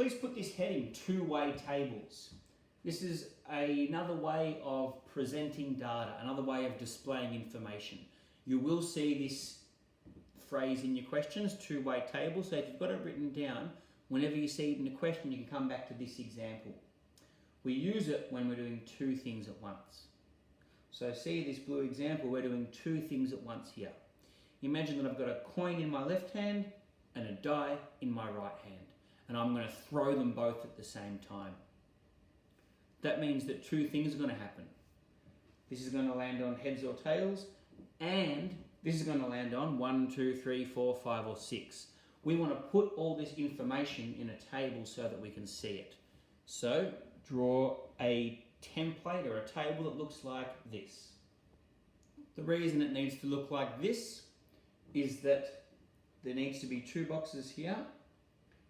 Please put this heading, two-way tables. This is another way of presenting data, another way of displaying information. You will see this phrase in your questions, two-way table. So if you've got it written down, whenever you see it in a question, you can come back to this example. We use it when we're doing two things at once. So see this blue example, we're doing two things at once here. Imagine that I've got a coin in my left hand and a die in my right hand, and I'm going to throw them both at the same time. That means that two things are going to happen. This is going to land on heads or tails, and this is going to land on 1, 2, 3, 4, 5, or 6. We want to put all this information in a table so that we can see it. So draw a template or a table that looks like this. The reason it needs to look like this is that there needs to be two boxes here,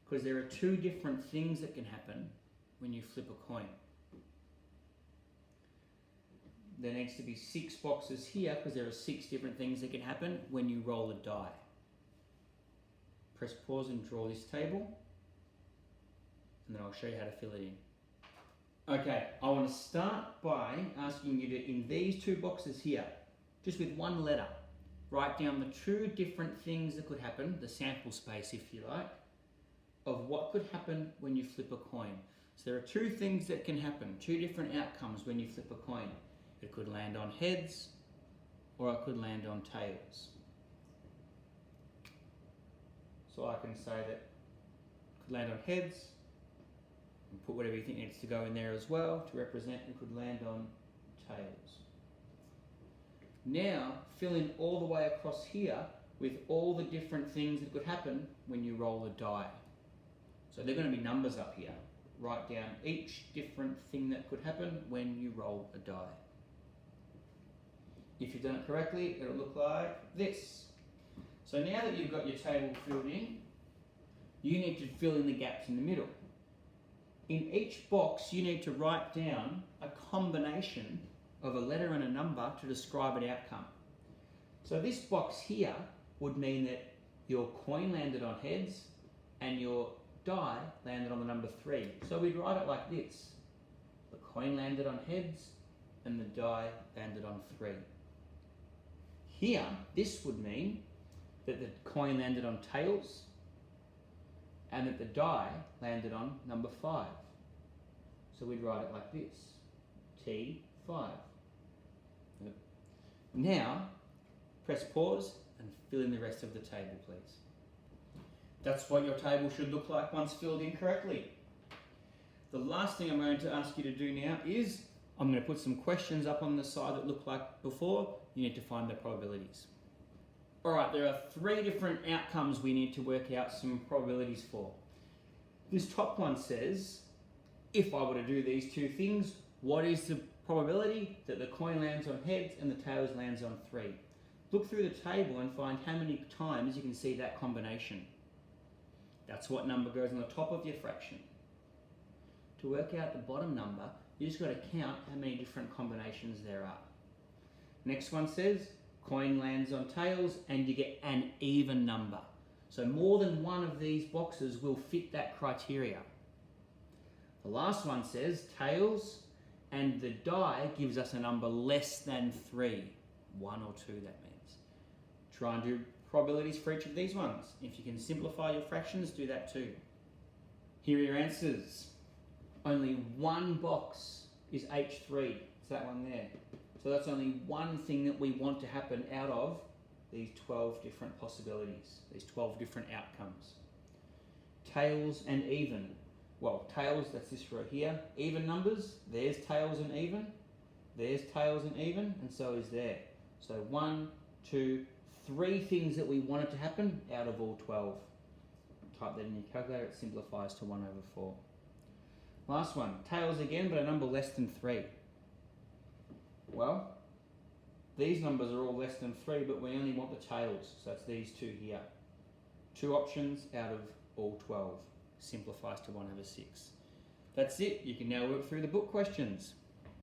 because there are two different things that can happen when you flip a coin. There needs to be 6 boxes here, because there are 6 different things that can happen when you roll a die. Press pause and draw this table, and then I'll show you how to fill it in. Okay, I want to start by asking you to, in these 2 boxes here, just with one letter, write down the 2 different things that could happen, the sample space if you like, of what could happen when you flip a coin. So there are 2 things that can happen, 2 different outcomes when you flip a coin. It could land on heads, or it could land on tails. So I can say that it could land on heads, and put whatever you think needs to go in there as well to represent it could land on tails. Now fill in all the way across here with all the different things that could happen when you roll a die. So they're going to be numbers up here. Write down each different thing that could happen when you roll a die. If you've done it correctly, it'll look like this. So now that you've got your table filled in, you need to fill in the gaps in the middle. In each box, you need to write down a combination of a letter and a number to describe an outcome. So this box here would mean that your coin landed on heads and your die landed on the number 3. So we'd write it like this. The coin landed on heads and the die landed on 3. Here, this would mean that the coin landed on tails and that the die landed on number 5. So we'd write it like this, T5. Now, press pause and fill in the rest of the table, please. That's what your table should look like once filled in correctly. The last thing I'm going to ask you to do now is, I'm going to put some questions up on the side that look like before. You need to find the probabilities. Alright, there are 3 different outcomes we need to work out some probabilities for. This top one says, if I were to do these 2 things, what is the probability that the coin lands on heads and the tails lands on 3? Look through the table and find how many times you can see that combination. That's what number goes on the top of your fraction. To work out the bottom number, you just got to count how many different combinations there are. Next one says, coin lands on tails and you get an even number. So more than one of these boxes will fit that criteria. The last one says tails and the die gives us a number less than 3. 1 or 2 that means. Try and do probabilities for each of these ones. If you can simplify your fractions, do that too. Here are your answers. Only one box is H3. It's that one there. So that's only one thing that we want to happen out of these 12 different possibilities, these 12 different outcomes. Tails and even. Well, tails, that's this row here. Even numbers, there's tails and even. There's tails and even, and so is there. So 1, 2, 3 things that we want it to happen out of all 12. Type that in your calculator, it simplifies to 1/4. Last one, tails again, but a number less than 3. Well, these numbers are all less than 3, but we only want the tails, so that's these 2 here. 2 options out of all 12. Simplifies to 1/6. That's it, you can now work through the book questions.